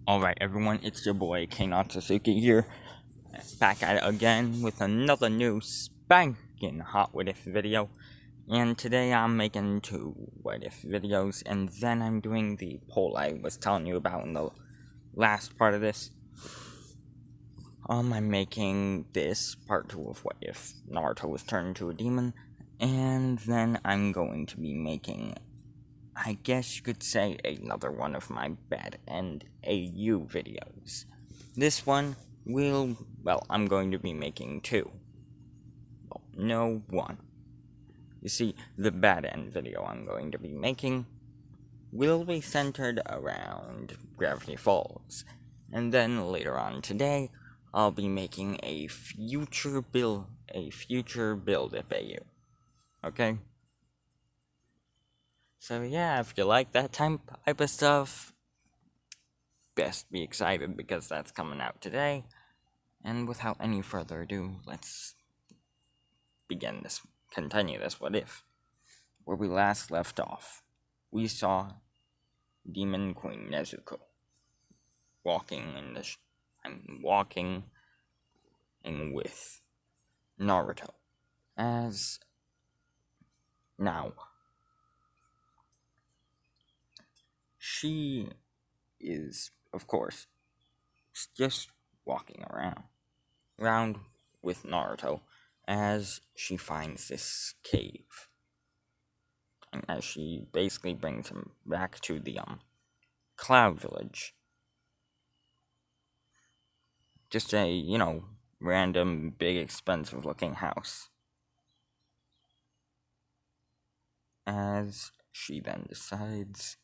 Alright everyone, it's your boy K-Natsuki here, back at it again with another new spanking hot what if video. And today I'm making 2 what if videos, and then I'm doing the poll I was telling you about in the last part of this. I'm making this part 2 of what if Naruto was turned into a demon, and then I'm going to be making, I guess you could say, another one of my Bad End AU videos. This one I'm going to be making 2. Well, no, 1. You see, the Bad End video I'm going to be making will be centered around Gravity Falls. And then later on today, I'll be making a future build of AU. Okay? So yeah, if you like that type of stuff, best be excited because that's coming out today. And without any further ado, let's continue this what if. Where we last left off, we saw Demon Queen Nezuko walking in with Naruto. As now, she is, of course, just walking around with Naruto as she finds this cave. And as she basically brings him back to the Cloud Village. Just a, random, big, expensive looking house. As she then decides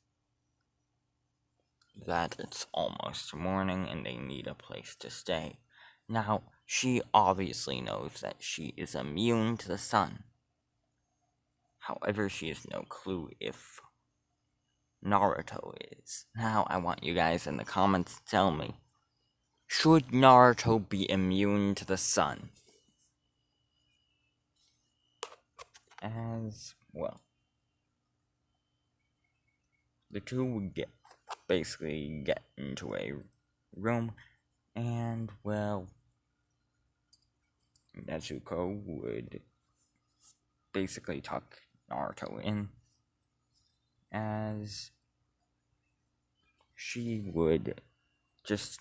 that it's almost morning and they need a place to stay. Now, she obviously knows that she is immune to the sun. However, she has no clue if Naruto is. Now, I want you guys in the comments to tell me, should Naruto be immune to the sun? As well, the two would basically get into a room, and well, Nezuko would basically tuck Naruto in, as she would just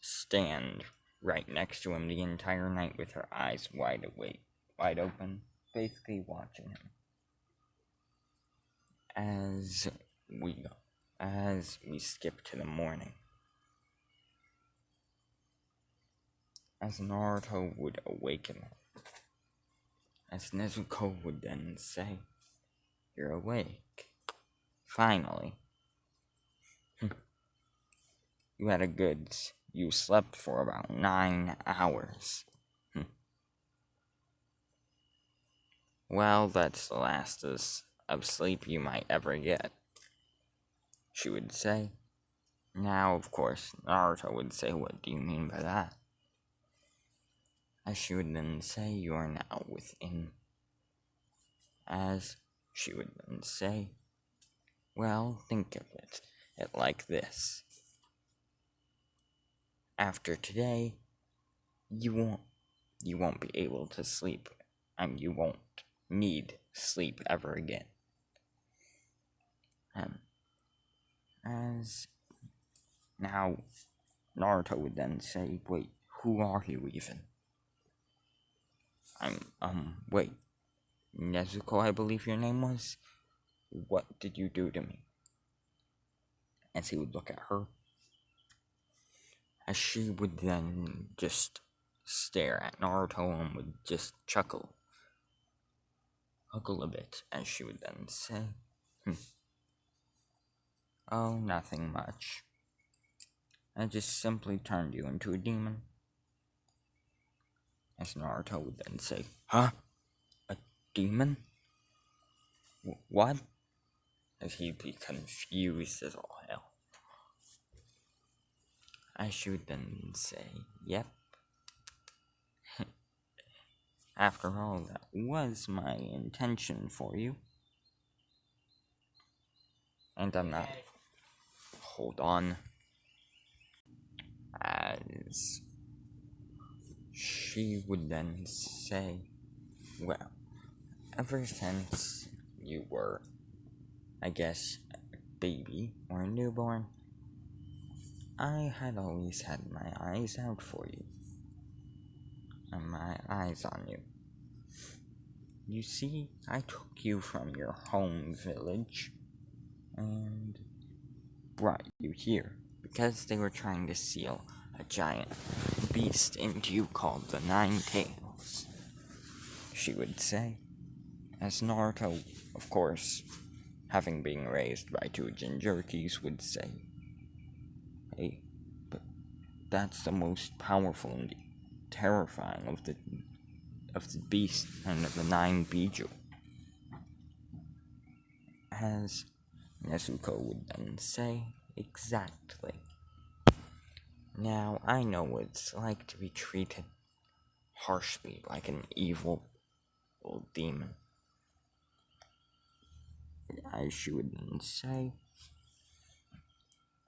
stand right next to him the entire night with her eyes wide open, basically watching him. As we skip to the morning, as Naruto would awaken her, as Nezuko would then say, "You're awake. Finally. You slept for about 9 hours. Well, that's the last of sleep you might ever get," she would say. Now, of course, Naruto would say, "What do you mean by that?" As she would then say, "You are now within." As she would then say, "Well, think of it like this. After today, you won't be able to sleep, and you won't need sleep ever again." As now, Naruto would then say, "Wait, who are you even?" Wait, Nezuko, I believe your name was? What did you do to me?" As he would look at her, as she would then just stare at Naruto and would just chuckle a bit, as she would then say, "Oh, nothing much. I just simply turned you into a demon." As Naruto would then say, "Huh? A demon? What?" As he'd be confused as all hell. As she would then say, "Yep. After all, that was my intention for you. And I'm not..." Hold on. as she would then say, well, ever since you were, I guess, a baby or a newborn, I had always had my eyes out for you, and my eyes on you. You see, I took you from your home village and brought you here because they were trying to seal a giant beast into you called the Nine Tails, she would say. As Naruto, of course, having been raised by two Jinjurikis, would say, hey, but that's the most powerful and terrifying of the beast and of the nine Biju. As Nezuko would then say, exactly. Now, I know what it's like to be treated harshly like an evil old demon. As she would then say,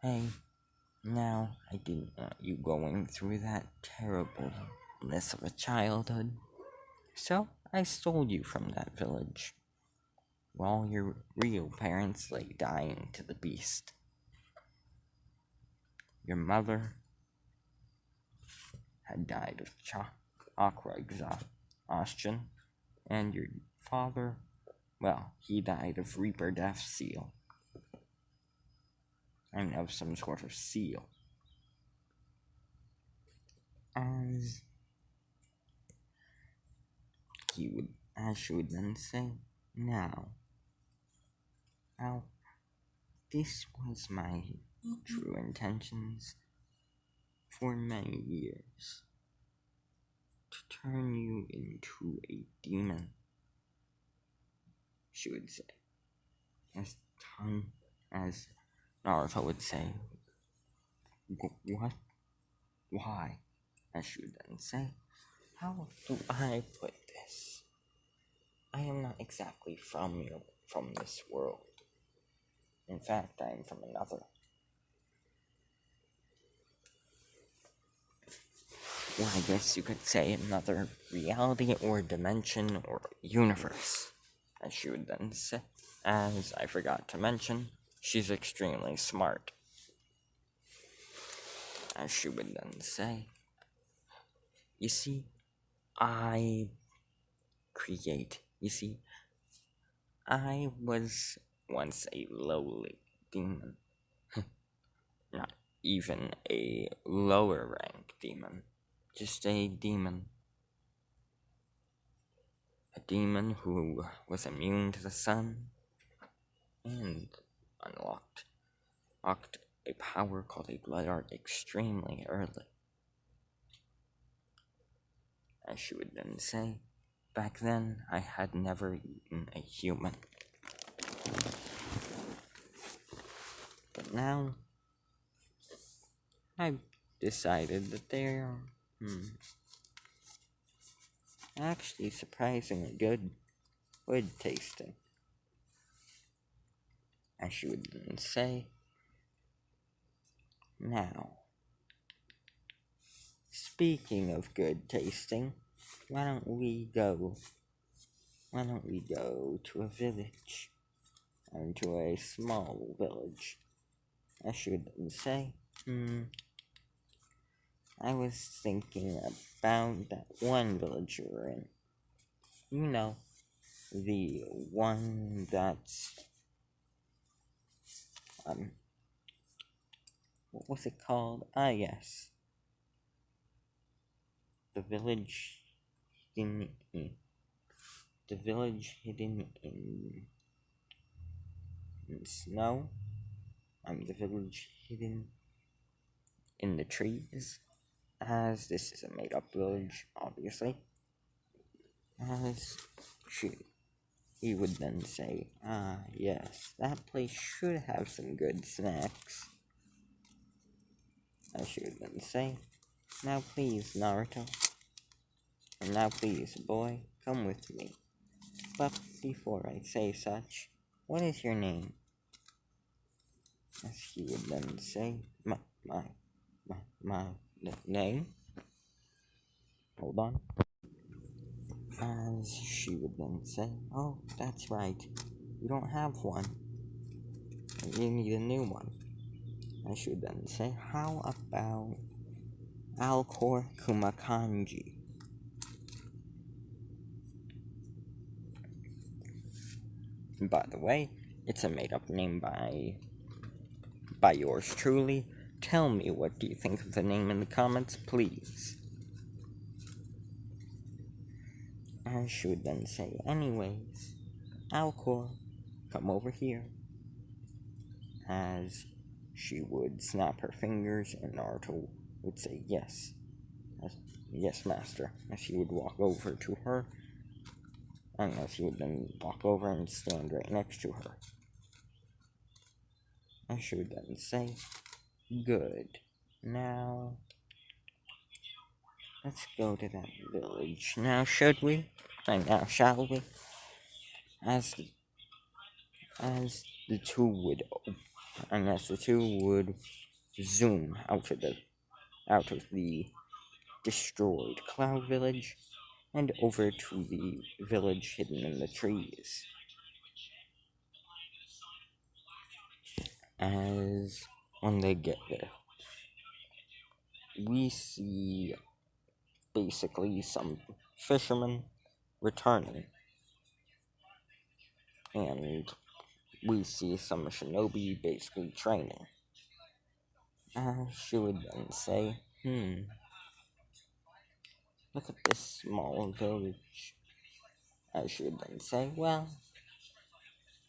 hey, now I didn't want you going through that terribleness of a childhood, so I stole you from that village, while your real parents lay dying to the beast. Your mother had died of chakra exhaustion, and your father, well, he died of Reaper Death Seal, and of some sort of seal. As she would then say, now, this was my true intentions for many years, to turn you into a demon, she would say, as Naruto would say, what? Why? As she would then say, how do I put this? I am not exactly from this world. In fact, I am from another. Well, I guess you could say another reality or dimension or universe. As she would then say, as I forgot to mention, she's extremely smart. As she would then say, you see, I was once a lowly demon. Not even a lower rank demon. Just a demon. A demon who was immune to the sun and unlocked a power called a blood art extremely early. As she would then say, back then I had never eaten a human. But now, I've decided that they are, actually surprisingly good tasting. As she would then say, now, speaking of good tasting, why don't we go to a village, and to a small village? As she would then say, I was thinking about that one village you were in. You know, the one that's, what was it called? Ah, yes. The village hidden in snow. The village hidden in the trees. As this is a made-up village, obviously. As he would then say, ah, yes, that place should have some good snacks. As she would then say, now please, Naruto. And now please, boy, come with me. But before I say such, what is your name? As he would then say, my name. Hold on. As she would then say, "Oh, that's right. You don't have one. You need a new one." I should then say, "How about Alcor Kumakanji?" By the way, it's a made-up name by yours truly. Tell me, what do you think of the name in the comments, please? I should then say, "Anyways, Alcor, come over here." As she would snap her fingers, and Naruto would say, "Yes, yes, master." As he would walk over to her, and as he would then walk over and stand right next to her. I should then say, "Good. Now, let's go to that village. Now, should we? And now, shall we?" As as the two would, and as the two would zoom out of the destroyed Cloud Village and over to the village hidden in the trees. As when they get there, we see basically some fishermen returning, and we see some shinobi basically training. She would then say, "Look at this small village." She would then say, "Well,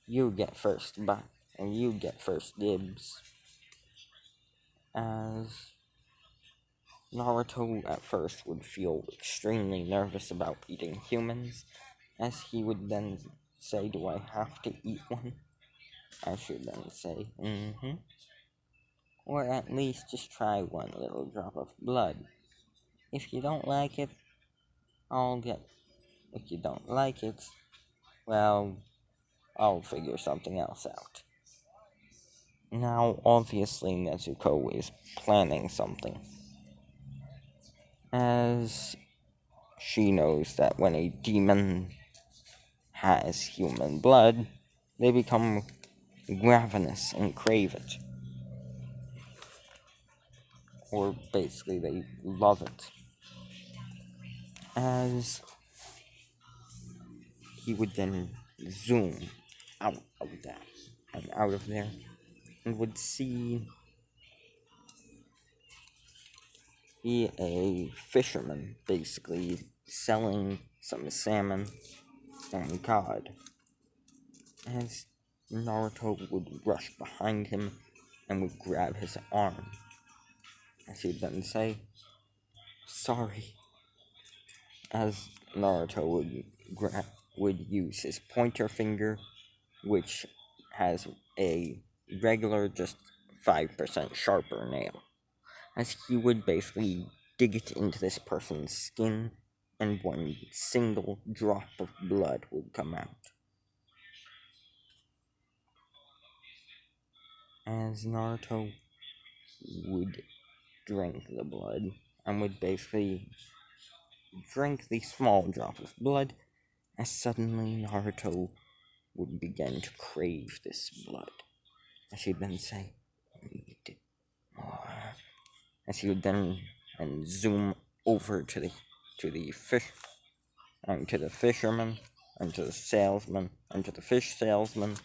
you get first and you get first dibs." As Naruto at first would feel extremely nervous about eating humans, as he would then say, "Do I have to eat one?" I should then say, "Or at least just try one little drop of blood. If you don't like it, I'll get. If you don't like it, well, I'll figure something else out." Now, obviously, Nezuko is planning something, as she knows that when a demon has human blood, they become ravenous and crave it. Or basically, they love it. As he would then zoom out of that and out of there, and would see a fisherman basically selling some salmon and cod. As Naruto would rush behind him and would grab his arm, as he'd then say, "Sorry." As Naruto would use his pointer finger, which has a regular, just 5% sharper nail, as he would basically dig it into this person's skin, and one single drop of blood would come out. As Naruto would drink the blood, and would basically drink the small drop of blood, as suddenly Naruto would begin to crave this blood. As he'd then say, "Need more." As he would then zoom over to the fish, and to the fisherman, and to the salesman, and to the fish salesman,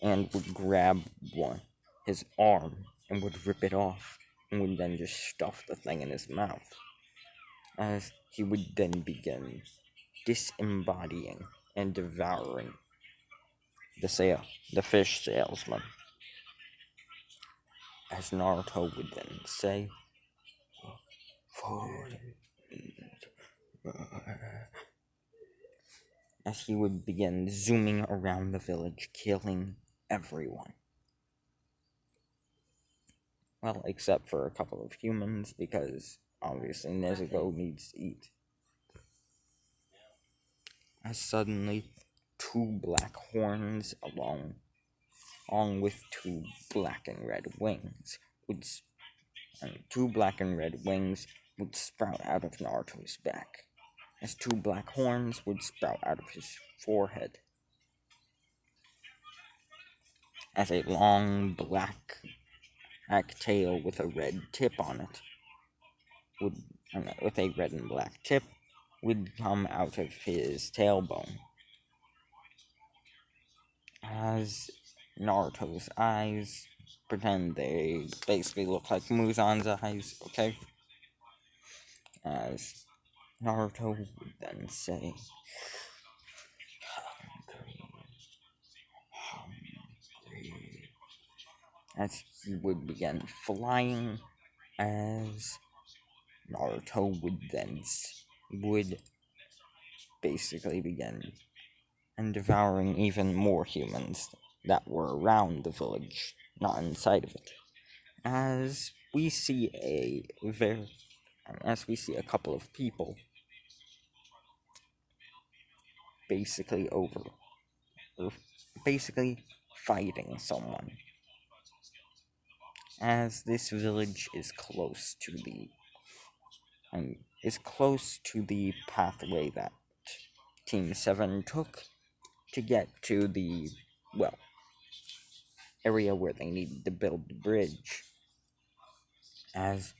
and would grab his arm, and would rip it off, and would then just stuff the thing in his mouth. As he would then begin disembodying and devouring the fish salesman. As Naruto would then say, "Food, need more." As he would begin zooming around the village, killing everyone. Well, except for a couple of humans, because obviously Nezuko needs to eat. As suddenly, two black horns, along with two black and red wings, and two black and red wings would sprout out of Naruto's back, as two black horns would sprout out of his forehead, as a long black tail with a red tip on it would, with a red and black tip, would come out of his tailbone. As Naruto's eyes, pretend they basically look like Muzan's eyes, okay? As Naruto would then say, hungry, as he would begin flying, as Naruto would basically begin and devouring even more humans that were around the village, not inside of it. As we see a couple of people basically fighting someone. As this village is close to the pathway that Team 7 took to get to the, area where they needed to build the bridge. As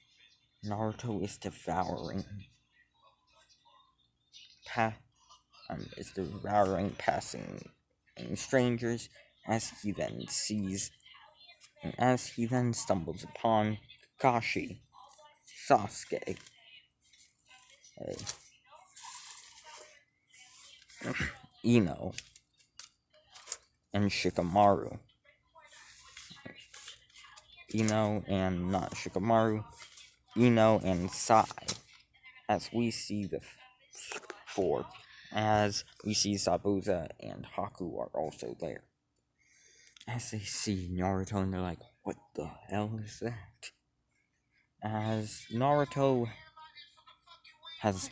Naruto is devouring passing strangers, as he then stumbles upon Kakashi, Sasuke, Ino, and Shikamaru. Ino and Sai, as we see the four, as we see Zabuza and Haku are also there. As they see Naruto and they're like, what the hell is that? As Naruto has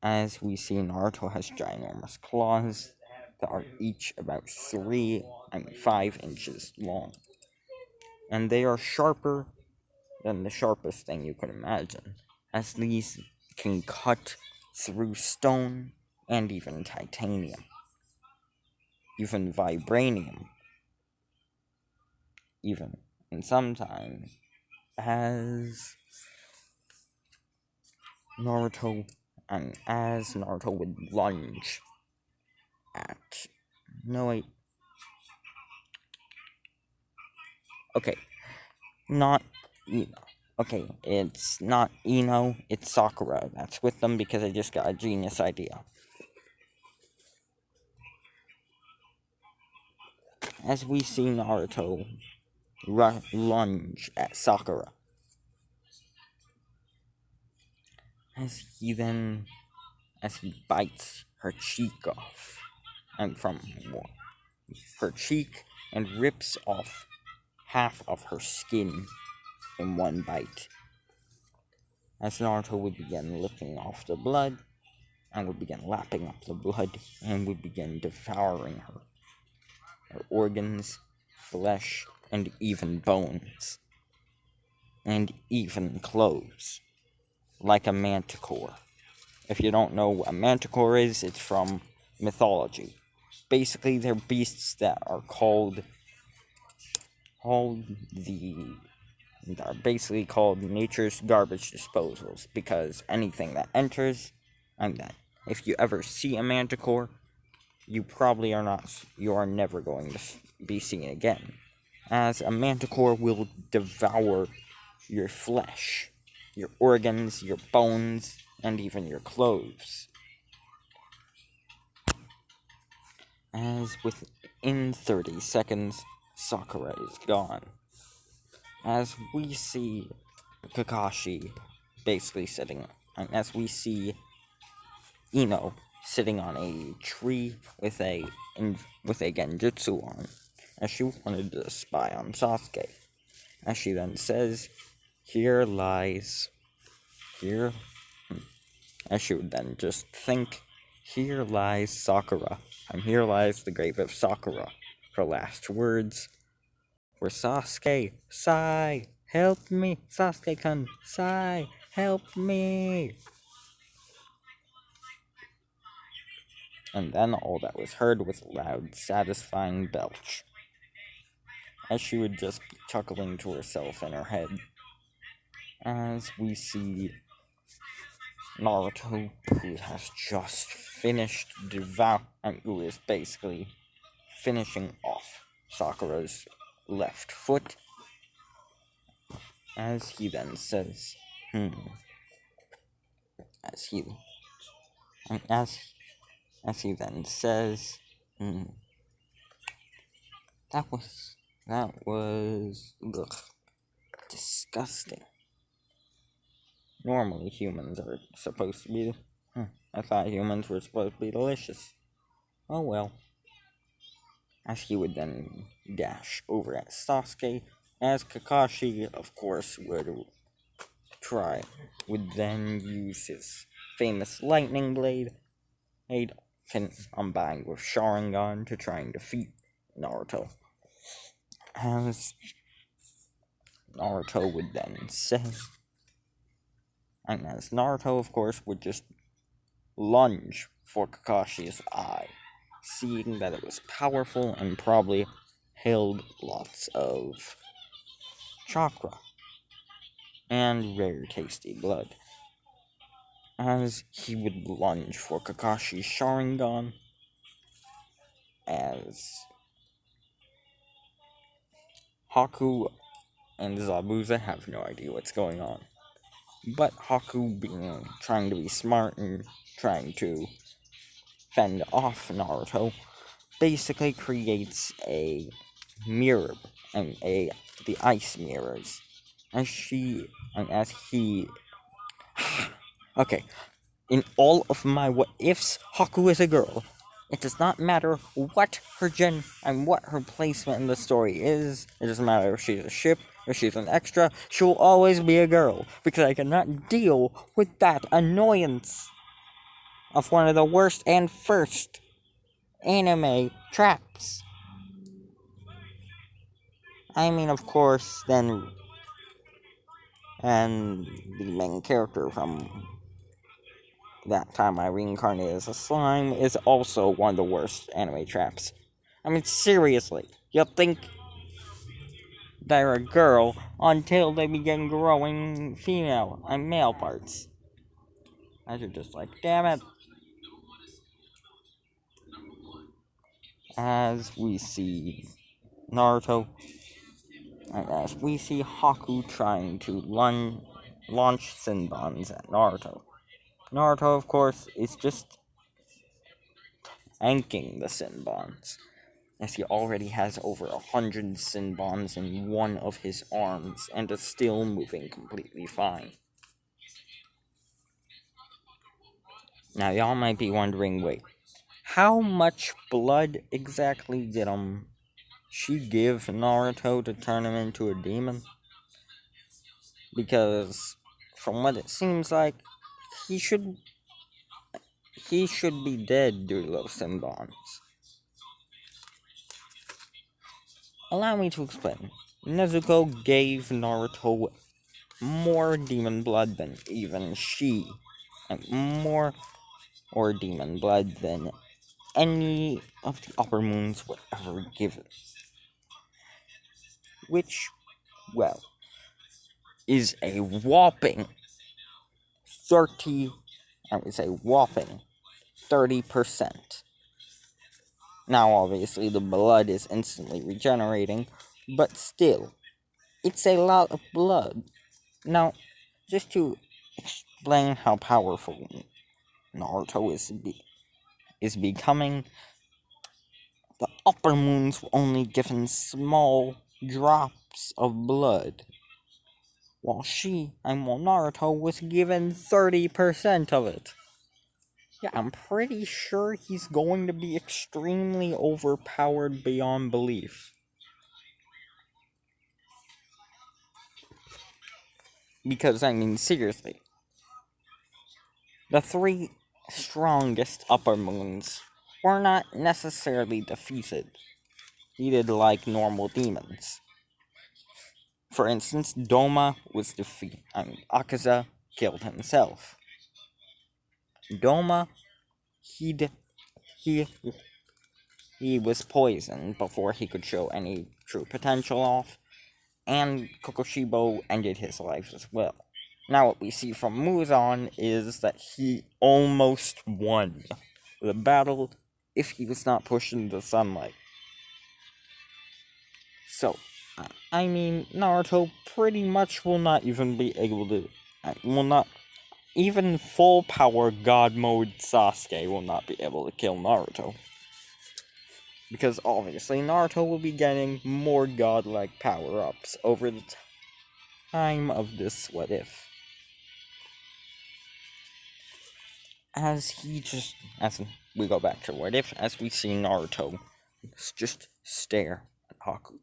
as we see Naruto has ginormous claws that are each about 5 inches long. And they are sharper than the sharpest thing you could imagine, as these can cut through stone and even titanium, even vibranium, and sometimes as Naruto would lunge at no wait okay not Ino. Okay, it's not Ino, it's Sakura that's with them because I just got a genius idea. As we see Naruto lunge at Sakura, as he bites her cheek off, and from her cheek, and rips off half of her skin in one bite. As Naruto would begin licking off the blood, and would begin lapping up the blood, and would begin devouring her organs, flesh, and even bones, and even clothes, like a manticore. If you don't know what a manticore is, it's from mythology. Basically, they're beasts that are basically called nature's garbage disposals, because anything that enters, if you ever see a manticore, you are never going to be seen again, as a manticore will devour your flesh, your organs, your bones, and even your clothes. As within 30 seconds, Sakura is gone. As we see Kakashi basically as we see Ino sitting on a tree with a genjutsu on, as she wanted to spy on Sasuke. As she then says, here, as she would then just think, here lies Sakura, and here lies the grave of Sakura. Her last words were, Sasuke, sigh. Help me, Sasuke-kun! Sai! Help me! And then all that was heard was a loud, satisfying belch, as she would just be chuckling to herself in her head. As we see Naruto, who has just finished who is basically finishing off Sakura's left foot, as he then says, as he as he then says, that was ugh, disgusting. Normally humans are supposed to be, I thought humans were supposed to be delicious. Oh well. As he would then dash over at Sasuke, as Kakashi, of course, would then use his famous lightning blade, combined with Sharingan to try and defeat Naruto. As Naruto would then say, and as Naruto, of course, would just lunge for Kakashi's eye, seeing that it was powerful and probably held lots of chakra and very tasty blood. As he would lunge for Kakashi's Sharingan, as Haku and Zabuza have no idea what's going on. But Haku, trying to be smart and trying to fend off Naruto, basically creates a mirror, and the ice mirrors. As he okay, in all of my what ifs, Haku is a girl. It does not matter what her gen and what her placement in the story is. It doesn't matter if she's a ship, if she's an extra, she'll always be a girl. Because I cannot deal with that annoyance of one of the worst and first anime traps. I mean, of course, then, and the main character from That Time I Reincarnated as a Slime is also one of the worst anime traps. I mean, seriously, you'll think they're a girl until they begin growing female and male parts. And you're just like, damn it. As we see Naruto, and as we see Haku trying to launch Sinbons at Naruto. Naruto, of course, is just tanking the Sinbons, as he already has over 100 Sinbons in one of his arms and is still moving completely fine. Now, y'all might be wondering, wait, how much blood exactly did she give Naruto to turn him into a demon? Because, from what it seems like, he should be dead due to those Sinbons. Allow me to explain. Nezuko gave Naruto more demon blood than even she, and more demon blood than any of the upper moons were ever given. Which, well, is a whopping 30%. Now, obviously, the blood is instantly regenerating, but still, it's a lot of blood. Now, just to explain how powerful Naruto is becoming, the upper moons were only given small drops of blood, while Naruto was given 30% of it. Yeah, I'm pretty sure he's going to be extremely overpowered beyond belief. Because, I mean, seriously, the 3 strongest upper moons were not necessarily defeated like normal demons. For instance, Doma was defeated. Akaza killed himself. Doma, he he he was poisoned before he could show any true potential off, and Kokoshibo ended his life as well. Now what we see from Muzan is that he almost won the battle if he was not pushed into the sunlight. So, I mean, Naruto pretty much will not even be able to, will not, even full power God mode Sasuke will not be able to kill Naruto. Because obviously Naruto will be getting more godlike power-ups over the time of this what if. As we go back to what if, as we see Naruto just stare at Haku.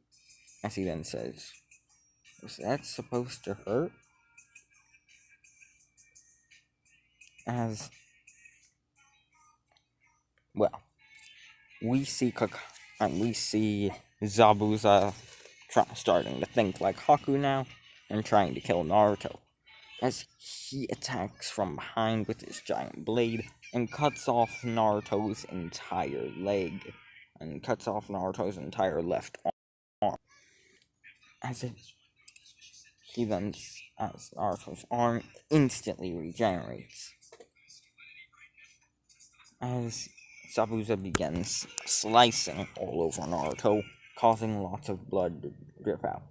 As he then says, "Was that supposed to hurt?" As, well, we see Zabuza starting to think like Haku now, and trying to kill Naruto, as he attacks from behind with his giant blade, and cuts off Naruto's entire leg, and cuts off Naruto's entire left arm. As Naruto's arm instantly regenerates. As Zabuza begins slicing all over Naruto, causing lots of blood to drip out.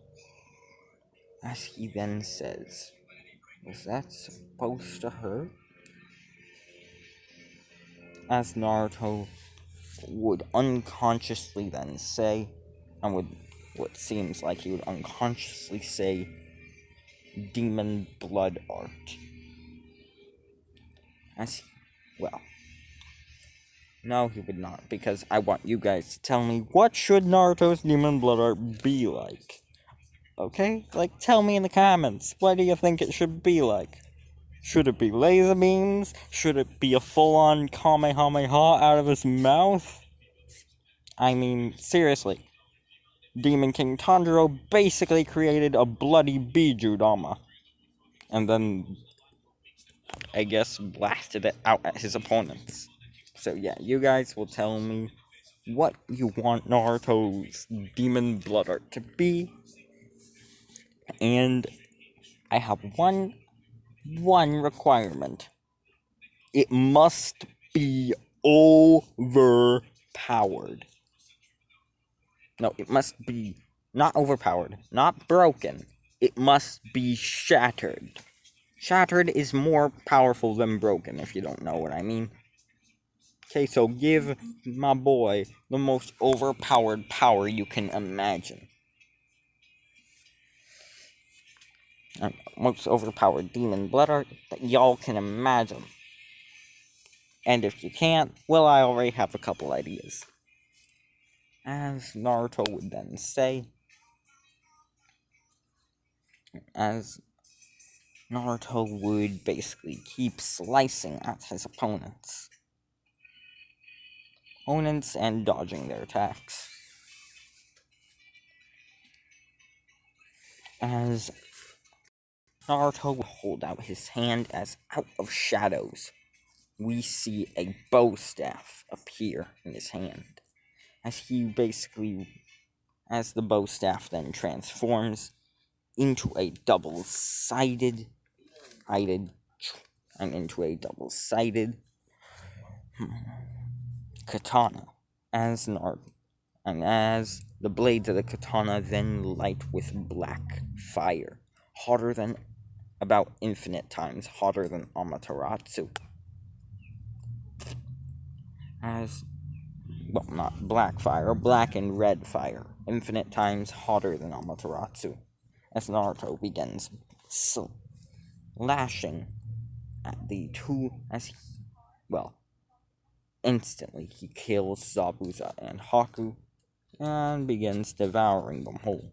As he then says, "Was that supposed to hurt?" As Naruto would unconsciously then say, and would what seems like he would unconsciously say, "Demon blood art." Well, no, he would not, because I want you guys to tell me, what should Naruto's demon blood art be like? Okay? Like, tell me in the comments, what do you think it should be like? Should it be laser beams? Should it be a full-on Kamehameha out of his mouth? I mean, seriously. Demon King Tanjiro basically created a bloody Bijudama. And then, I guess, blasted it out at his opponents. So yeah, you guys will tell me what you want Naruto's demon blood art to be. And I have one requirement. It must be overpowered. No, it must be not overpowered, not broken. It must be shattered. Shattered is more powerful than broken, if you don't know what I mean. Okay, so give my boy the most overpowered power you can imagine. Most overpowered demon blood art that y'all can imagine. And if you can't, well, I already have a couple ideas. As Naruto would then say, as Naruto would basically keep slicing at his opponents and dodging their attacks. As Naruto would hold out his hand, as out of shadows, we see a bow staff appear in his hand. As the bow staff then transforms into a double-sided katana, as the blades of the katana then light with black fire, hotter than about infinite times hotter than Amaterasu. Not black fire, black and red fire, infinite times hotter than Amaterasu. As Naruto begins lashing at the two, instantly he kills Zabuza and Haku, and begins devouring them whole.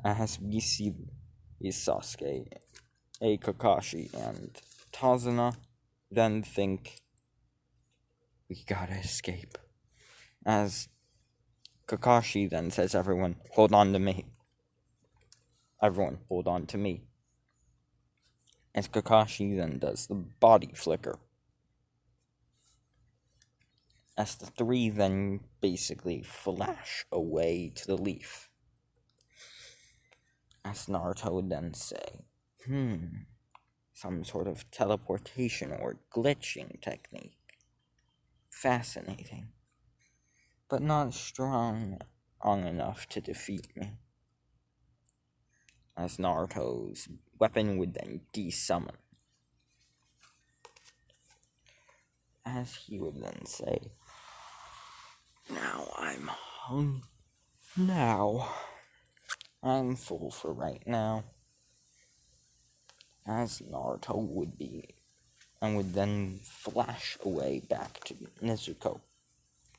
As we see Sasuke, Kakashi, and Tazuna then think, we gotta escape. As Kakashi then says, everyone, hold on to me. Everyone, hold on to me. As Kakashi then does the body flicker. As the three then basically flash away to the leaf. As Naruto would then say, some sort of teleportation or glitching technique. Fascinating. But not strong enough to defeat me. As Naruto's weapon would then desummon. As he would then say, now I'm full for right now. As Naruto would be, and would then flash away back to Nezuko.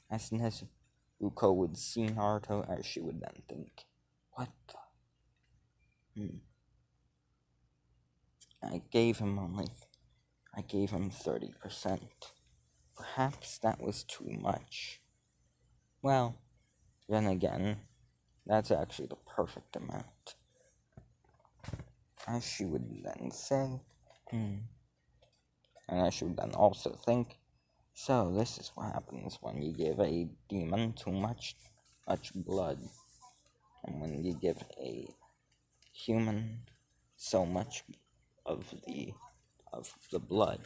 As Nezuko would see Naruto, as she would then think, what the? I gave him 30%. Perhaps that was too much. Well, then again, that's actually the perfect amount. As she would then say, and I she would then also think, so this is what happens when you give a demon too much blood, and when you give a human so much of the blood,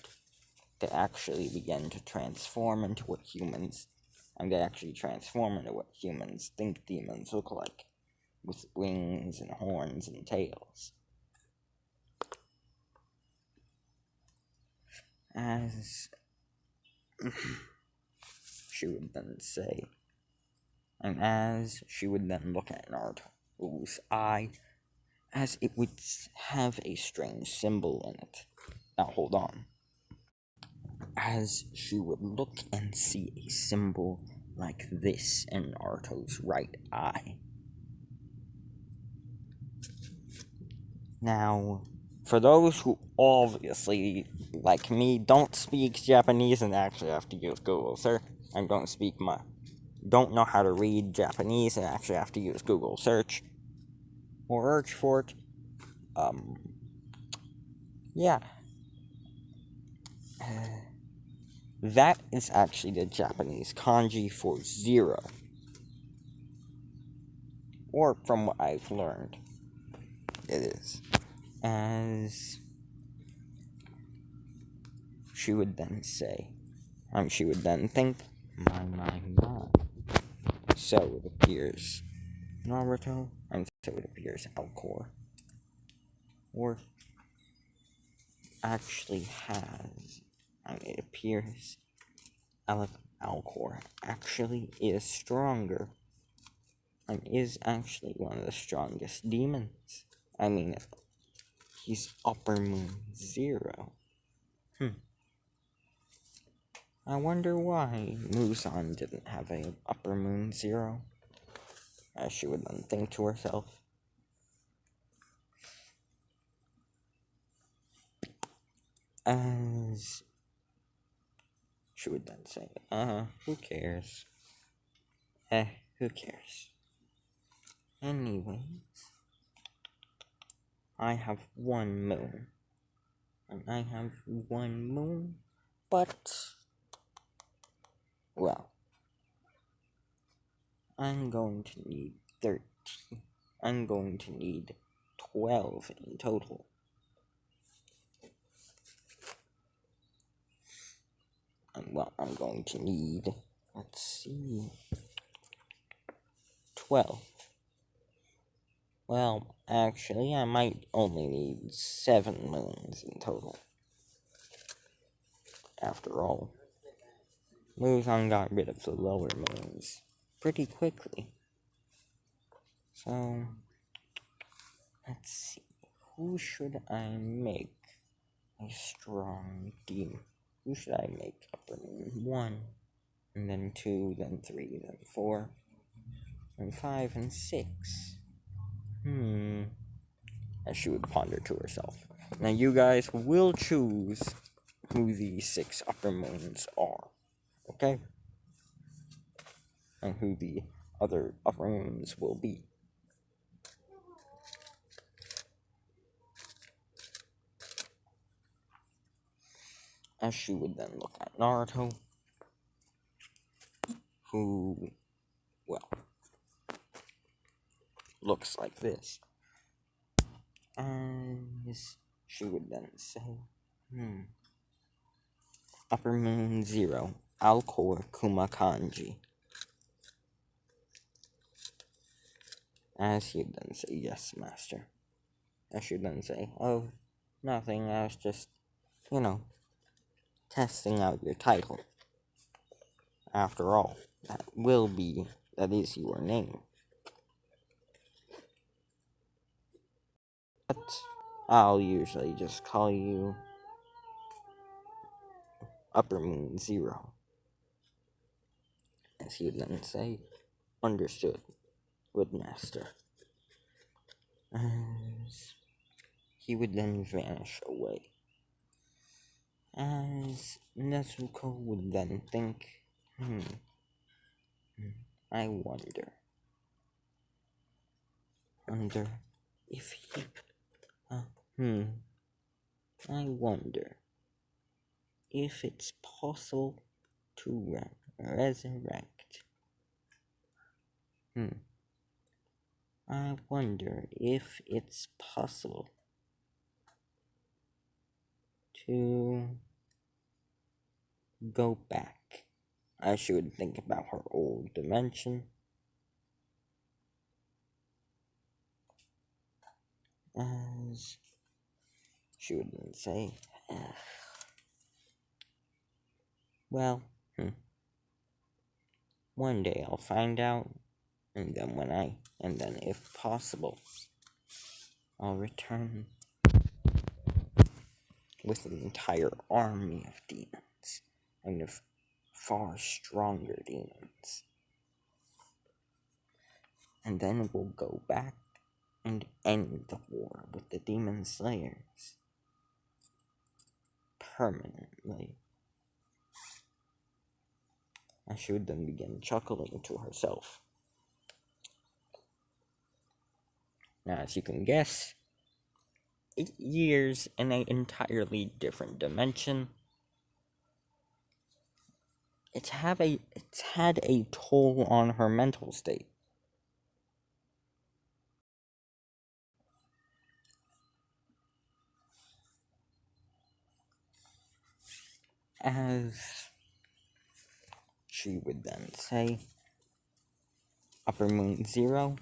they actually begin to transform into what humans, and they actually transform into what humans think demons look like, with wings and horns and tails. As she would then say, and as she would then look at Naruto's eye, as it would have a strange symbol in it. Now hold on. As she would look and see a symbol like this in Naruto's right eye. Now, for those who obviously, like me, don't speak Japanese and actually have to use Google search, and don't know how to read Japanese and actually have to use Google search or search for it, yeah. That is actually the Japanese kanji for 0. Or from what I've learned, it is. As she would then say, she would then think, my. So it appears Naruto, so it appears Alcor. Or actually has, it appears Alcor actually is stronger, and is actually one of the strongest demons. He's Upper Moon 0. I wonder why Muzan didn't have a Upper Moon 0, as she would then think to herself. As she would then say, who cares? Who cares? Anyways, I have 1 moon. And I have 1 moon, but, well, I'm going to need 13. I'm going to need 12 in total. And, well, I'm going to need, 12. Well, actually, I might only need 7 moons in total. After all, Muzan got rid of the lower moons pretty quickly. So, let's see. Who should I make a strong demon? Who should I make Upper Moon 1, and then 2, then 3, then 4, and 5, and 6? As she would ponder to herself. Now you guys will choose who the 6 Upper Moons are, okay? And who the other Upper Moons will be. as she would then look at Naruto, who, well, looks like this. As she would then say, Upper Moon Zero, Alcor Kuma Kanji. As he would then say, yes, master. As she would then say, oh, nothing, I was just, testing out your title. After all, that is your name. But I'll usually just call you Upper Moon Zero. As he would then say, understood, good master. As he would then vanish away. As Nezuko would then think, I wonder if he, I wonder if it's possible to resurrect. I wonder if it's possible to go back. I should think about her old dimension. As she would say, well, one day I'll find out, and then if possible, I'll return with an entire army of demons, and of far stronger demons. And then we'll go back and end the war with the demon slayers permanently. And she would then begin chuckling to herself. Now, as you can guess, 8 years in an entirely different dimension. It's had a toll on her mental state. As she would then say, Upper Moon Zero,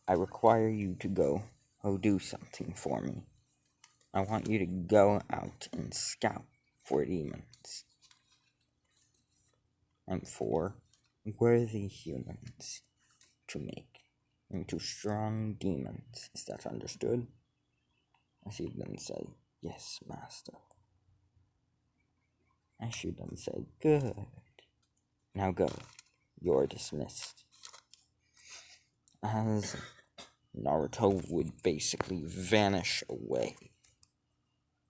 I require you to go do something for me. I want you to go out and scout for demons. And for worthy humans to make into strong demons. Is that understood? As he then say, yes, master. I should then say, good. Now go. You're dismissed. As Naruto would basically vanish away.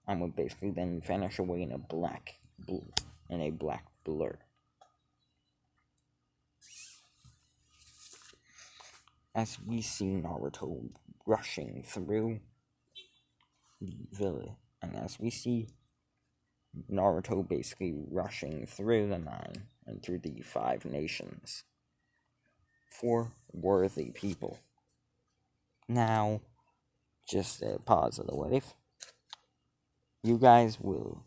And would basically then vanish away in a black blur. As we see Naruto rushing through the village, and as we see Naruto basically rushing through the 9 and through the 5 nations for worthy people. Now, just a pause of the what if. You guys will.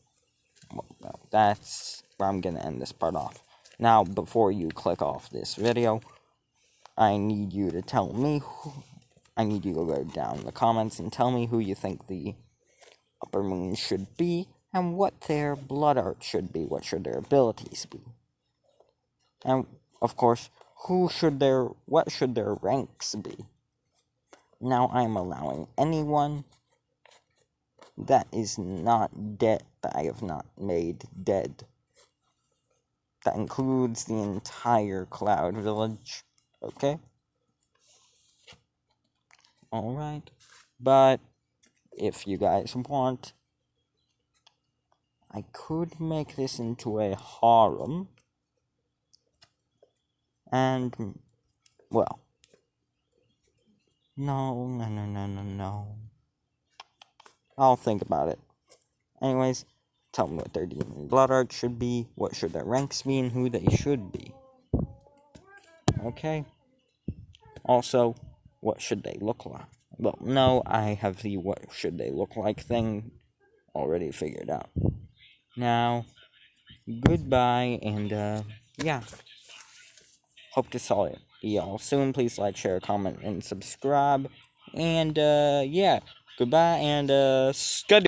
Well, no, that's where I'm gonna end this part off. Now, before you click off this video, I need you to tell me I need you to go down in the comments and tell me who you think the Upper Moon should be and what their blood art should be. What should their abilities be? And, of course, what should their ranks be? Now I'm allowing anyone that is not dead, that I have not made dead. That includes the entire Cloud Village, okay? Alright, but if you guys want, I could make this into a harem, and, well, no. I'll think about it. Anyways, tell them what their demon blood art should be, what should their ranks be, and who they should be. Okay? Also, what should they look like? Well, no, I have the what should they look like thing already figured out. Now, goodbye, and, yeah. Hope to saw y'all soon. Please like, share, comment, and subscribe. And, yeah. Goodbye, and, scud.